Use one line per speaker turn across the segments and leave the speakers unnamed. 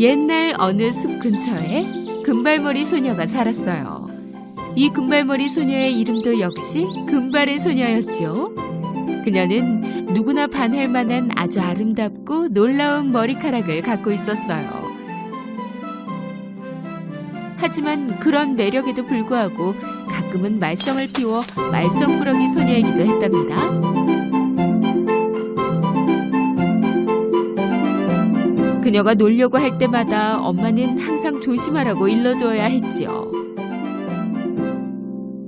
옛날 어느 숲 근처에 금발머리 소녀가 살았어요. 이 금발머리 소녀의 이름도 역시 금발의 소녀였죠. 그녀는 누구나 반할 만한 아주 아름답고 놀라운 머리카락을 갖고 있었어요. 하지만 그런 매력에도 불구하고 가끔은 말썽을 피워 말썽꾸러기 소녀이기도 했답니다. 그녀가 놀려고 할 때마다 엄마는 항상 조심하라고 일러줘야 했지요.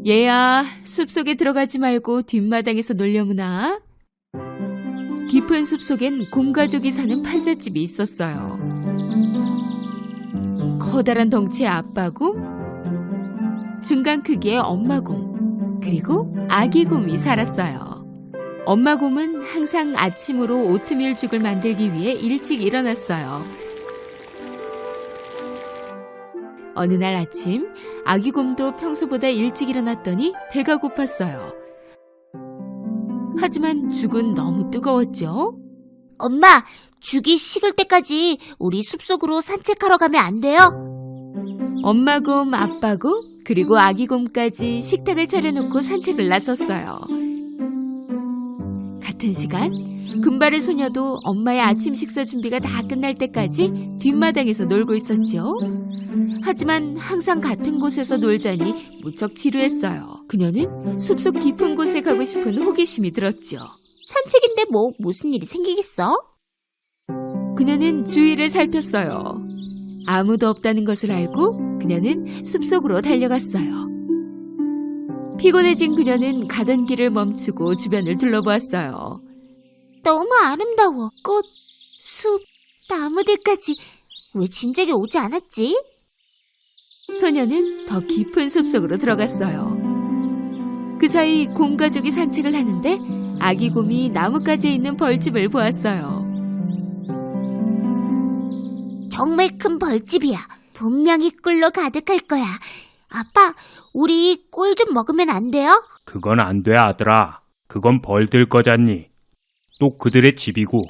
얘야, 숲속에 들어가지 말고 뒷마당에서 놀려무나. 깊은 숲속엔 곰가족이 사는 판잣집이 있었어요. 커다란 덩치의 아빠곰, 중간 크기의 엄마곰, 그리고 아기곰이 살았어요. 엄마곰은 항상 아침으로 오트밀죽을 만들기 위해 일찍 일어났어요. 어느 날 아침, 아기곰도 평소보다 일찍 일어났더니 배가 고팠어요. 하지만 죽은 너무 뜨거웠죠?
엄마, 죽이 식을 때까지 우리 숲속으로 산책하러 가면 안 돼요?
엄마곰, 아빠곰, 그리고 아기곰까지 식탁을 차려놓고 산책을 나섰어요. 같은 시간, 금발의 소녀도 엄마의 아침 식사 준비가 다 끝날 때까지 뒷마당에서 놀고 있었죠. 하지만 항상 같은 곳에서 놀자니 무척 지루했어요. 그녀는 숲속 깊은 곳에 가고 싶은 호기심이 들었죠.
산책인데 무슨 일이 생기겠어?
그녀는 주위를 살폈어요. 아무도 없다는 것을 알고 그녀는 숲속으로 달려갔어요. 피곤해진 그녀는 가던 길을 멈추고 주변을 둘러보았어요.
너무 아름다워. 꽃, 숲, 나무들까지. 왜 진작에 오지 않았지?
소녀는 더 깊은 숲속으로 들어갔어요. 그 사이 곰가족이 산책을 하는데 아기 곰이 나뭇가지에 있는 벌집을 보았어요.
정말 큰 벌집이야. 분명히 꿀로 가득할 거야. 아빠, 우리 꿀 좀 먹으면 안 돼요?
그건 안 돼, 아들아. 그건 벌들 거잖니. 또 그들의 집이고.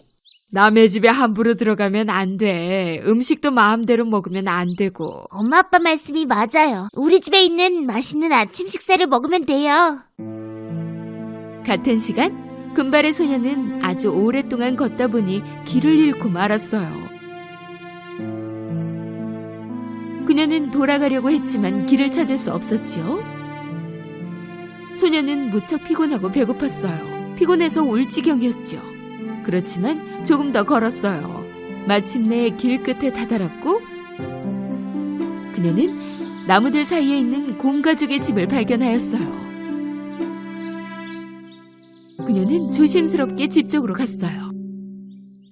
남의 집에 함부로 들어가면 안 돼. 음식도 마음대로 먹으면 안 되고.
엄마 아빠 말씀이 맞아요. 우리 집에 있는 맛있는 아침 식사를 먹으면 돼요.
같은 시간 금발의 소녀는 아주 오랫동안 걷다 보니 길을 잃고 말았어요. 그녀는 돌아가려고 했지만 길을 찾을 수 없었죠. 소녀는 무척 피곤하고 배고팠어요. 피곤해서 울 지경이었죠. 그렇지만 조금 더 걸었어요. 마침내 길 끝에 다다랐고 그녀는 나무들 사이에 있는 곰가족의 집을 발견하였어요. 그녀는 조심스럽게 집 쪽으로 갔어요.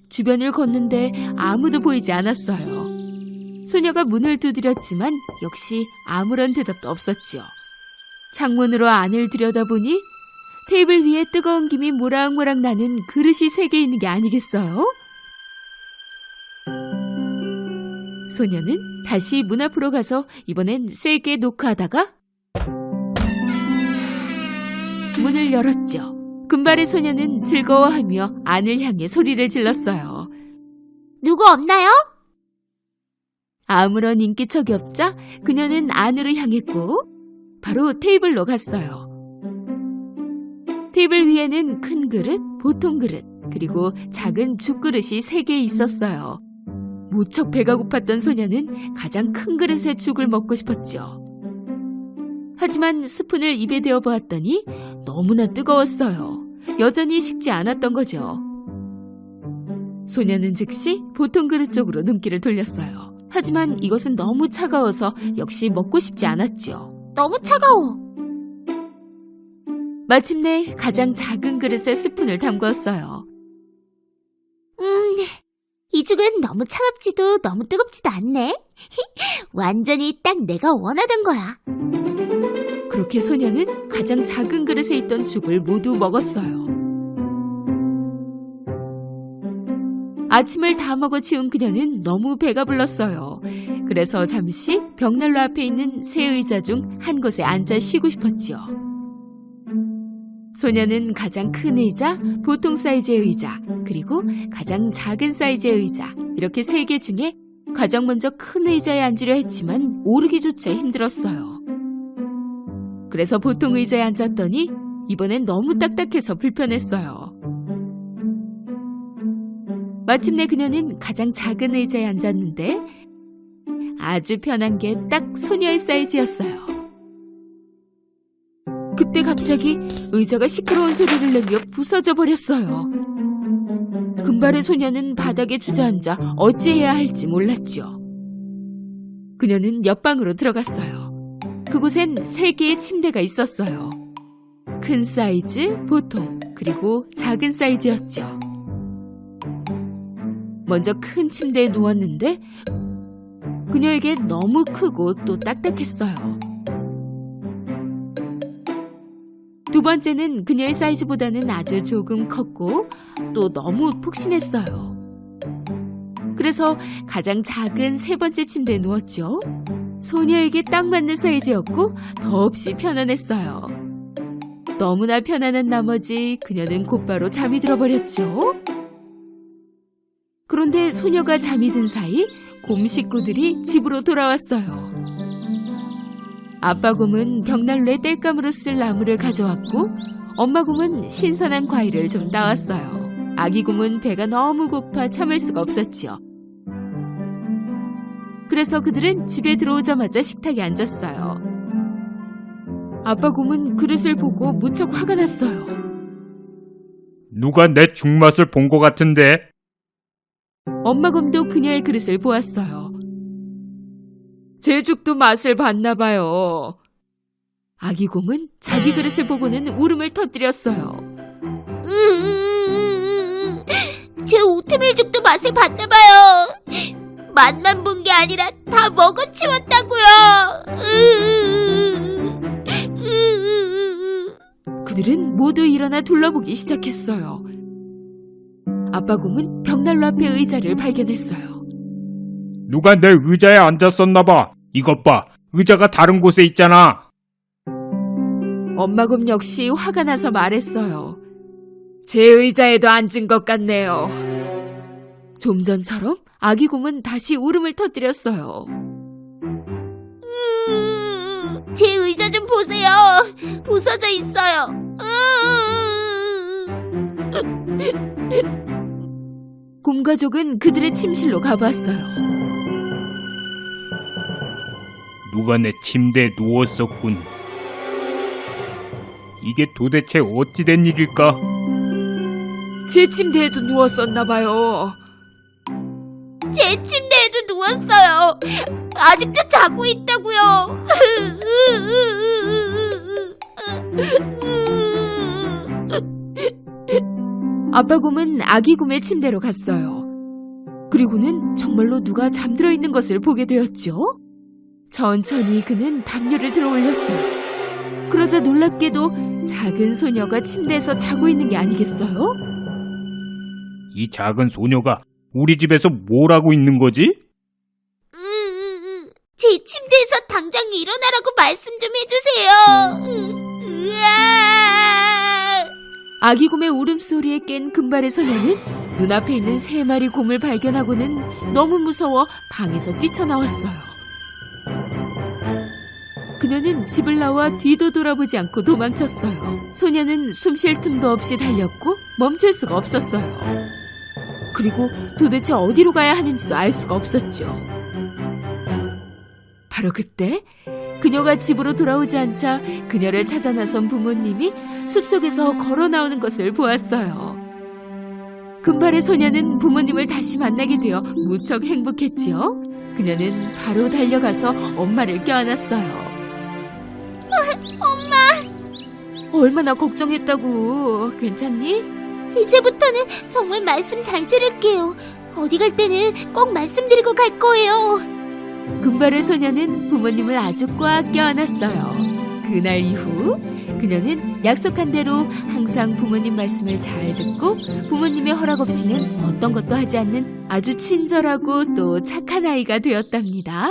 주변을 걷는데 아무도 보이지 않았어요. 소녀가 문을 두드렸지만 역시 아무런 대답도 없었죠. 창문으로 안을 들여다보니 테이블 위에 뜨거운 김이 모락모락 나는 그릇이 3개 있는 게 아니겠어요? 소녀는 다시 문 앞으로 가서 이번엔 세게 노크하다가 문을 열었죠. 금발의 소녀는 즐거워하며 안을 향해 소리를 질렀어요.
누구 없나요?
아무런 인기척이 없자 그녀는 안으로 향했고 바로 테이블로 갔어요. 테이블 위에는 큰 그릇, 보통 그릇, 그리고 작은 죽그릇이 3개 있었어요. 무척 배가 고팠던 소녀는 가장 큰 그릇에 죽을 먹고 싶었죠. 하지만 스푼을 입에 대어 보았더니 너무나 뜨거웠어요. 여전히 식지 않았던 거죠. 소녀는 즉시 보통 그릇 쪽으로 눈길을 돌렸어요. 하지만 이것은 너무 차가워서 역시 먹고 싶지 않았죠.
너무 차가워.
마침내 가장 작은 그릇에 스푼을 담궜어요.
이 죽은 너무 차갑지도 너무 뜨겁지도 않네. 완전히 딱 내가 원하던 거야.
그렇게 소녀는 가장 작은 그릇에 있던 죽을 모두 먹었어요. 아침을 다 먹어 치운 그녀는 너무 배가 불렀어요. 그래서 잠시 벽난로 앞에 있는 세 의자 중 한 곳에 앉아 쉬고 싶었지요. 소녀는 가장 큰 의자, 보통 사이즈의 의자, 그리고 가장 작은 사이즈의 의자, 이렇게 3개 중에 가장 먼저 큰 의자에 앉으려 했지만 오르기조차 힘들었어요. 그래서 보통 의자에 앉았더니 이번엔 너무 딱딱해서 불편했어요. 마침내 그녀는 가장 작은 의자에 앉았는데 아주 편한 게 딱 소녀의 사이즈였어요. 그때 갑자기 의자가 시끄러운 소리를 내며 부서져 버렸어요. 금발의 소녀는 바닥에 주저앉아 어찌해야 할지 몰랐죠. 그녀는 옆방으로 들어갔어요. 그곳엔 3개의 침대가 있었어요. 큰 사이즈, 보통, 그리고 작은 사이즈였죠. 먼저 큰 침대에 누웠는데 그녀에게 너무 크고 또 딱딱했어요. 두 번째는 그녀의 사이즈보다는 아주 조금 컸고 또 너무 푹신했어요. 그래서 가장 작은 3번째 침대에 누웠죠. 소녀에게 딱 맞는 사이즈였고 더없이 편안했어요. 너무나 편안한 나머지 그녀는 곧바로 잠이 들어버렸죠. 그런데 소녀가 잠이 든 사이 곰 식구들이 집으로 돌아왔어요. 아빠 곰은 벽난로에 땔감으로 쓸 나무를 가져왔고 엄마 곰은 신선한 과일을 좀 따왔어요. 아기 곰은 배가 너무 고파 참을 수가 없었죠. 그래서 그들은 집에 들어오자마자 식탁에 앉았어요. 아빠 곰은 그릇을 보고 무척 화가 났어요.
누가 내 죽맛을 본 것 같은데?
엄마 곰도 그녀의 그릇을 보았어요. 제 죽도 맛을 봤나 봐요. 아기 곰은 자기 그릇을 보고는 울음을 터뜨렸어요.
제 오트밀죽도 맛을 봤나 봐요. 맛만 본 게 아니라 다 먹어치웠다고요.
그들은 모두 일어나 둘러보기 시작했어요. 아빠 곰은 벽난로 앞에 의자를 발견했어요.
누가 내 의자에 앉았었나 봐. 이것 봐. 의자가 다른 곳에 있잖아.
엄마 곰 역시 화가 나서 말했어요. 제 의자에도 앉은 것 같네요. 좀 전처럼 아기 곰은 다시 울음을 터뜨렸어요.
제 의자 좀 보세요. 부서져 있어요.
곰 가족은 그들의 침실로 가봤어요.
누가 내 침대에 누웠었군. 이게 도대체 어찌 된 일일까?
제 침대에도 누웠었나 봐요.
제 침대에도 누웠어요. 아직도 자고 있다고요.
아빠 곰은 아기 곰의 침대로 갔어요. 그리고는 정말로 누가 잠들어 있는 것을 보게 되었죠. 천천히 그는 담요를 들어 올렸어요. 그러자 놀랍게도 작은 소녀가 침대에서 자고 있는 게 아니겠어요?
이 작은 소녀가 우리 집에서 뭘 하고 있는 거지?
제 침대에서 당장 일어나라고 말씀 좀 해주세요.
아기 곰의 울음소리에 깬 금발의 소녀는 눈앞에 있는 3마리 곰을 발견하고는 너무 무서워 방에서 뛰쳐나왔어요. 그녀는 집을 나와 뒤도 돌아보지 않고 도망쳤어요. 소녀는 숨 쉴 틈도 없이 달렸고 멈출 수가 없었어요. 그리고 도대체 어디로 가야 하는지도 알 수가 없었죠. 바로 그때 그녀가 집으로 돌아오지 않자 그녀를 찾아 나선 부모님이 숲속에서 걸어 나오는 것을 보았어요. 금발의 소녀는 부모님을 다시 만나게 되어 무척 행복했지요. 그녀는 바로 달려가서 엄마를 껴안았어요. 엄마! 얼마나 걱정했다고. 괜찮니?
이제부터는 정말 말씀 잘 들을게요. 어디 갈 때는 꼭 말씀드리고 갈 거예요.
금발의 소녀는 부모님을 아주 꽉 껴안았어요. 그날 이후 그녀는 약속한 대로 항상 부모님 말씀을 잘 듣고 부모님의 허락 없이는 어떤 것도 하지 않는 아주 친절하고 또 착한 아이가 되었답니다.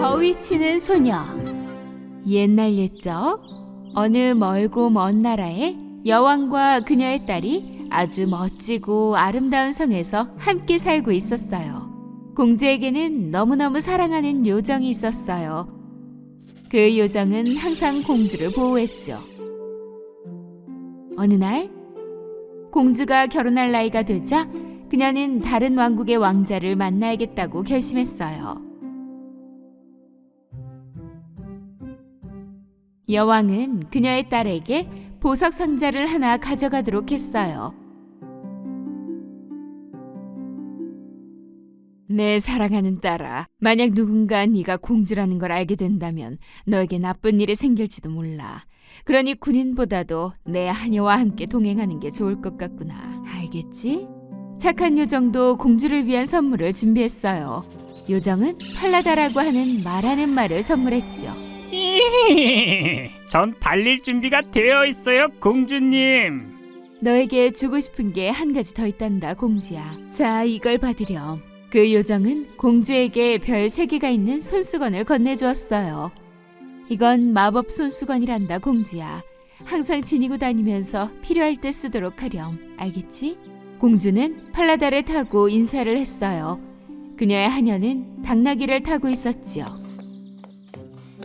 거위 치는 소녀. 옛날 옛적 어느 멀고 먼 나라에 여왕과 그녀의 딸이 아주 멋지고 아름다운 성에서 함께 살고 있었어요. 공주에게는 너무너무 사랑하는 요정이 있었어요. 그 요정은 항상 공주를 보호했죠. 어느 날 공주가 결혼할 나이가 되자 그녀는 다른 왕국의 왕자를 만나야겠다고 결심했어요. 여왕은 그녀의 딸에게 보석 상자를 하나 가져가도록 했어요. 내 사랑하는 딸아, 만약 누군가 네가 공주라는 걸 알게 된다면 너에게 나쁜 일이 생길지도 몰라. 그러니 군인보다도 내 하녀와 함께 동행하는 게 좋을 것 같구나. 알겠지? 착한 요정도 공주를 위한 선물을 준비했어요. 요정은 팔라다라고 하는 말하는 말을 선물했죠.
전 달릴 준비가 되어 있어요, 공주님.
너에게 주고 싶은 게 한 가지 더 있단다, 공주야. 자, 이걸 받으렴. 그 요정은 공주에게 별 3개가 있는 손수건을 건네주었어요. 이건 마법 손수건이란다, 공주야. 항상 지니고 다니면서 필요할 때 쓰도록 하렴. 알겠지? 공주는 팔라다를 타고 인사를 했어요. 그녀의 하녀는 당나귀를 타고 있었지요.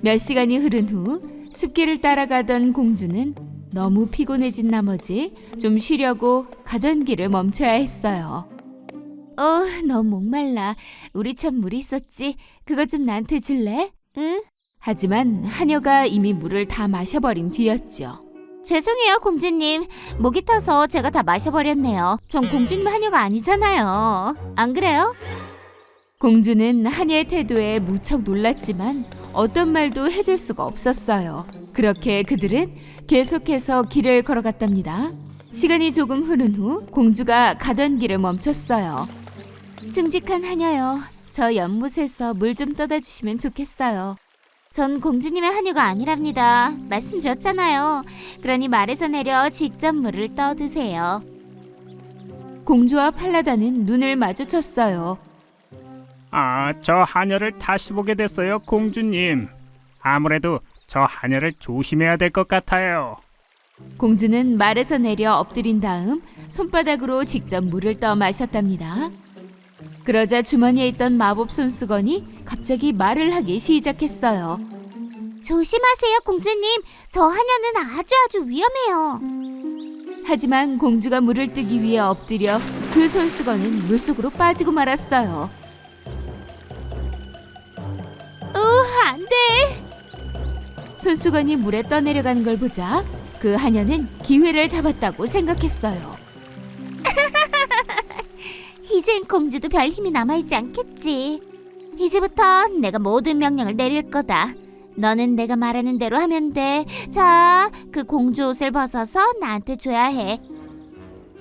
몇 시간이 흐른 후 숲길을 따라가던 공주는 너무 피곤해진 나머지 좀 쉬려고 가던 길을 멈춰야 했어요. 너무 목말라. 우리 참 물이 있었지. 그것 좀 나한테 줄래? 응? 하지만 하녀가 이미 물을 다 마셔버린 뒤였죠.
죄송해요, 공주님. 목이 타서 제가 다 마셔버렸네요. 전 공주님 하녀가 아니잖아요. 안 그래요?
공주는 하녀의 태도에 무척 놀랐지만 어떤 말도 해줄 수가 없었어요. 그렇게 그들은 계속해서 길을 걸어갔답니다. 시간이 조금 흐른 후 공주가 가던 길을 멈췄어요. 충직한 하녀요. 저 연못에서 물 좀 떠다 주시면 좋겠어요. 전 공주님의 하녀가 아니랍니다. 말씀드렸잖아요. 그러니 말에서 내려 직접 물을 떠드세요. 공주와 팔라다는 눈을 마주쳤어요.
저 하녀를 다시 보게 됐어요, 공주님. 아무래도 저 하녀를 조심해야 될 것 같아요.
공주는 말에서 내려 엎드린 다음 손바닥으로 직접 물을 떠 마셨답니다. 그러자 주머니에 있던 마법 손수건이 갑자기 말을 하기 시작했어요.
조심하세요, 공주님. 저 하녀는 아주 위험해요.
하지만 공주가 물을 뜨기 위해 엎드려 그 손수건은 물속으로 빠지고 말았어요. 안 돼! 손수건이 물에 떠내려가는 걸 보자 그 하녀는 기회를 잡았다고 생각했어요.
이젠 공주도 별 힘이 남아있지 않겠지. 이제부터 내가 모든 명령을 내릴 거다. 너는 내가 말하는 대로 하면 돼. 자, 그 공주 옷을 벗어서 나한테 줘야 해.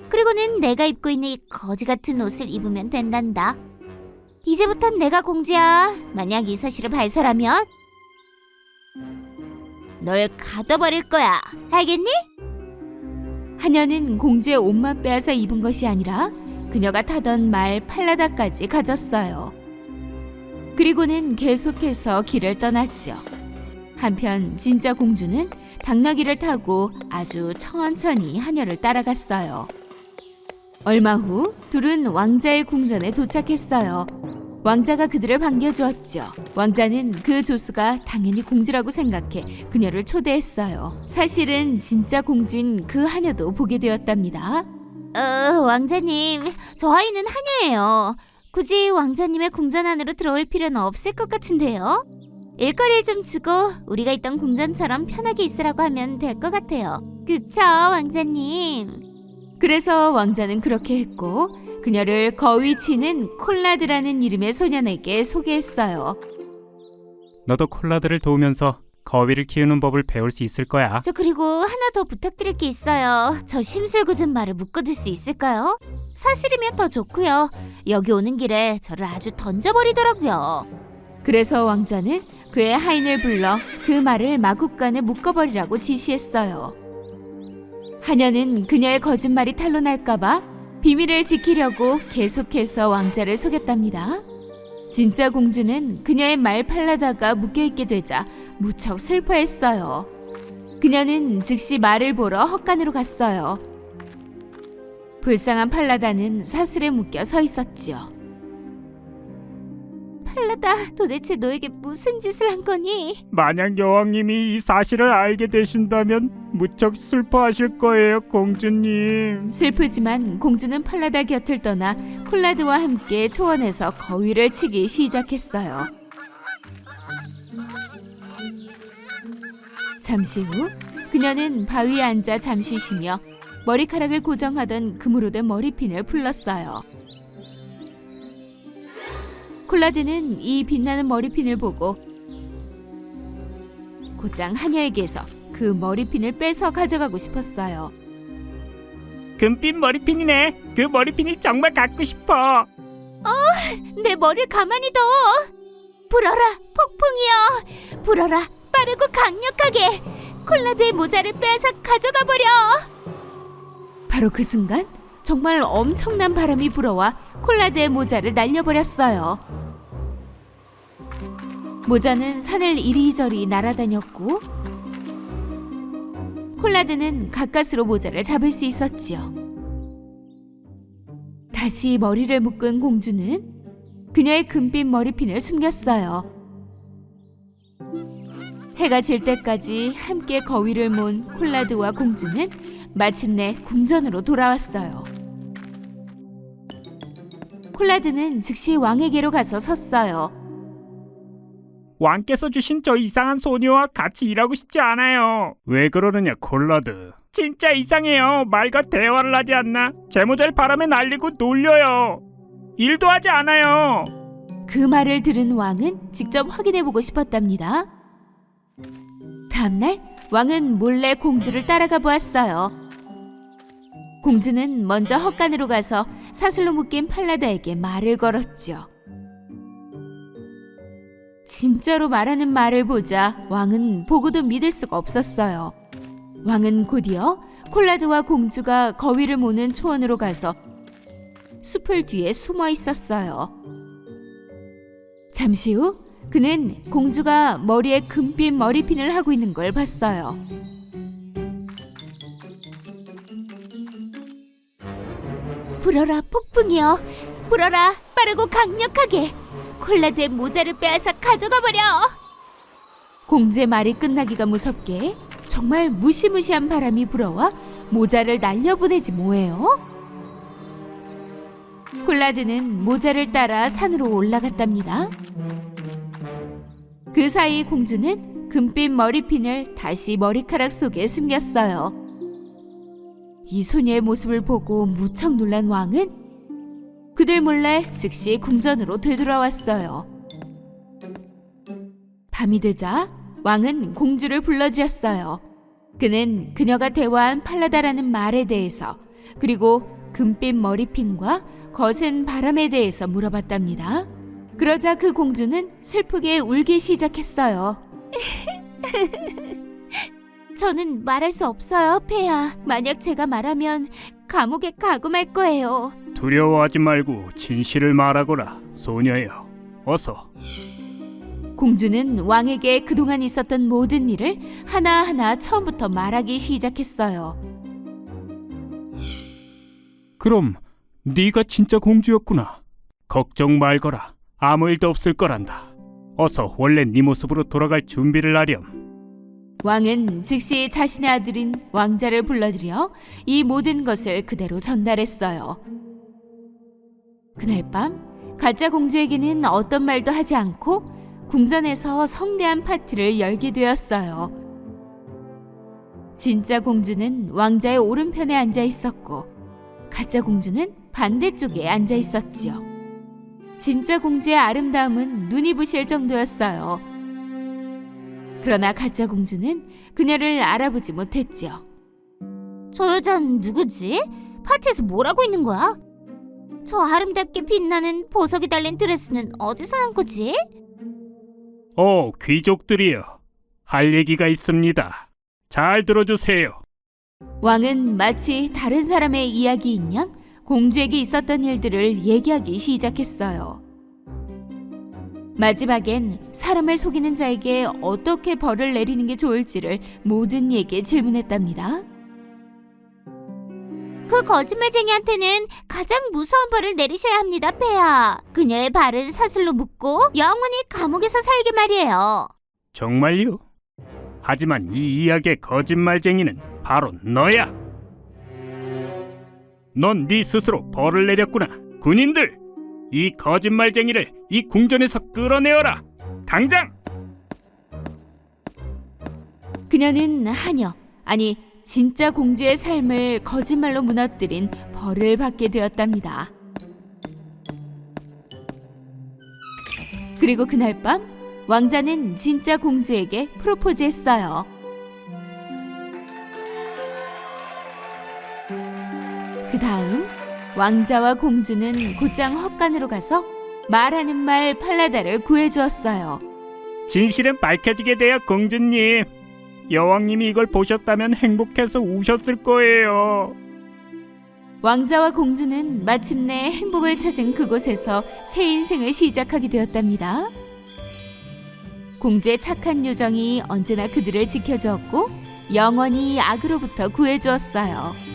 그리고는 내가 입고 있는 이 거지 같은 옷을 입으면 된단다. 이제부턴 내가 공주야. 만약 이 사실을 발설하면 널 가둬버릴 거야. 알겠니?
하녀는 공주의 옷만 빼앗아 입은 것이 아니라 그녀가 타던 말 팔라다까지 가졌어요. 그리고는 계속해서 길을 떠났죠. 한편 진짜 공주는 당나귀를 타고 아주 천천히 하녀를 따라갔어요. 얼마 후 둘은 왕자의 궁전에 도착했어요. 왕자가 그들을 반겨주었죠. 왕자는 그 조수가 당연히 공주라고 생각해 그녀를 초대했어요. 사실은 진짜 공주인 그 하녀도 보게 되었답니다.
왕자님, 저 아이는 하녀예요. 굳이 왕자님의 궁전 안으로 들어올 필요는 없을 것 같은데요. 일거리를 좀 주고 우리가 있던 궁전처럼 편하게 있으라고 하면 될 것 같아요. 그쵸, 왕자님?
그래서 왕자는 그렇게 했고 그녀를 거위 치는 콜라드라는 이름의 소년에게 소개했어요.
너도 콜라드를 도우면서 거위를 키우는 법을 배울 수 있을 거야.
저 그리고 하나 더 부탁드릴 게 있어요. 저 심술궂은 말을 묶어둘 수 있을까요? 사실이면 더 좋고요. 여기 오는 길에 저를 아주 던져버리더라고요.
그래서 왕자는 그의 하인을 불러 그 말을 마구간에 묶어버리라고 지시했어요. 하녀는 그녀의 거짓말이 탄로날까봐 비밀을 지키려고 계속해서 왕자를 속였답니다. 진짜 공주는 그녀의 말 팔라다가 묶여있게 되자 무척 슬퍼했어요. 그녀는 즉시 말을 보러 헛간으로 갔어요. 불쌍한 팔라다는 사슬에 묶여 서 있었지요.
팔라다, 도대체 너에게 무슨 짓을 한 거니?
만약 여왕님이 이 사실을 알게 되신다면 무척 슬퍼하실 거예요, 공주님.
슬프지만 공주는 팔라다 곁을 떠나 콜라드와 함께 초원에서 거위를 치기 시작했어요. 잠시 후 그녀는 바위에 앉아 잠시 쉬며 머리카락을 고정하던 금으로 된 머리핀을 풀렀어요. 콜라드는 이 빛나는 머리핀을 보고 곧장 하녀에게서 그 머리핀을 뺏어 가져가고 싶었어요.
금빛 머리핀이네. 그 머리핀이 정말 갖고 싶어.
내 머리를 가만히 둬. 불어라, 폭풍이여. 불어라, 빠르고 강력하게. 콜라드의 모자를 빼앗아 가져가 버려.
바로 그 순간 정말 엄청난 바람이 불어와 콜라드의 모자를 날려버렸어요. 모자는 산을 이리저리 날아다녔고 콜라드는 가까스로 모자를 잡을 수 있었지요. 다시 머리를 묶은 공주는 그녀의 금빛 머리핀을 숨겼어요. 해가 질 때까지 함께 거위를 몬 콜라드와 공주는 마침내 궁전으로 돌아왔어요. 콜라드는 즉시 왕에게로 가서 섰어요.
왕께서 주신 저 이상한 소녀와 같이 일하고 싶지 않아요. 왜 그러느냐, 콜라드. 진짜 이상해요. 말과 대화를 하지 않나? 제 모자를 바람에 날리고 놀려요. 일도 하지 않아요.
그 말을 들은 왕은 직접 확인해보고 싶었답니다. 다음날 왕은 몰래 공주를 따라가 보았어요. 공주는 먼저 헛간으로 가서 사슬로 묶인 팔라다에게 말을 걸었죠. 진짜로 말하는 말을 보자 왕은 보고도 믿을 수가 없었어요. 왕은 곧이어 콜라드와 공주가 거위를 모는 초원으로 가서 숲을 뒤에 숨어 있었어요. 잠시 후 그는 공주가 머리에 금빛 머리핀을 하고 있는 걸 봤어요.
불어라, 폭풍이여. 불어라, 빠르고 강력하게. 콜라드의 모자를 빼앗아 가져가 버려.
공주의 말이 끝나기가 무섭게 정말 무시무시한 바람이 불어와 모자를 날려보내지 뭐예요? 콜라드는 모자를 따라 산으로 올라갔답니다. 그 사이 공주는 금빛 머리핀을 다시 머리카락 속에 숨겼어요. 이 소녀의 모습을 보고 무척 놀란 왕은 그들 몰래 즉시 궁전으로 되돌아왔어요. 밤이 되자 왕은 공주를 불러들였어요. 그는 그녀가 대화한 팔라다라는 말에 대해서 그리고 금빛 머리핀과 거센 바람에 대해서 물어봤답니다. 그러자 그 공주는 슬프게 울기 시작했어요.
저는 말할 수 없어요, 폐하. 만약 제가 말하면 감옥에 가고 말 거예요.
두려워하지 말고 진실을 말하거라, 소녀여. 어서.
공주는 왕에게 그동안 있었던 모든 일을 하나하나 처음부터 말하기 시작했어요.
그럼 네가 진짜 공주였구나. 걱정 말거라. 아무 일도 없을 거란다. 어서 원래 네 모습으로 돌아갈 준비를 하렴.
왕은 즉시 자신의 아들인 왕자를 불러들여 이 모든 것을 그대로 전달했어요. 그날 밤 가짜 공주에게는 어떤 말도 하지 않고 궁전에서 성대한 파티를 열게 되었어요. 진짜 공주는 왕자의 오른편에 앉아 있었고 가짜 공주는 반대쪽에 앉아 있었지요. 진짜 공주의 아름다움은 눈이 부실 정도였어요. 그러나 가짜 공주는 그녀를 알아보지 못했지요.
저 여자는 누구지? 파티에서 뭘 하고 있는 거야? 저 아름답게 빛나는 보석이 달린 드레스는 어디서 난 거지?
귀족들이여. 할 얘기가 있습니다. 잘 들어주세요.
왕은 마치 다른 사람의 이야기인 양 공주에게 있었던 일들을 얘기하기 시작했어요. 마지막엔 사람을 속이는 자에게 어떻게 벌을 내리는 게 좋을지를 모든 이에게 질문했답니다.
그 거짓말쟁이한테는 가장 무서운 벌을 내리셔야 합니다, 폐하. 그녀의 발은 사슬로 묶고 영원히 감옥에서 살게 말이에요.
정말요? 하지만 이 이야기의 거짓말쟁이는 바로 너야. 넌 네 스스로 벌을 내렸구나. 군인들, 이 거짓말쟁이를 이 궁전에서 끌어내어라. 당장!
그녀는 하녀, 아니 진짜 공주의 삶을 거짓말로 무너뜨린 벌을 받게 되었답니다. 그리고 그날 밤 왕자는 진짜 공주에게 프로포즈했어요. 그 다음 왕자와 공주는 곧장 헛간으로 가서 말하는 말 팔라다를 구해주었어요.
진실은 밝혀지게 되어 공주님. 여왕님이 이걸 보셨다면 행복해서 우셨을 거예요.
왕자와 공주는 마침내 행복을 찾은 그곳에서 새 인생을 시작하게 되었답니다. 공주의 착한 요정이 언제나 그들을 지켜주었고 영원히 악으로부터 구해주었어요.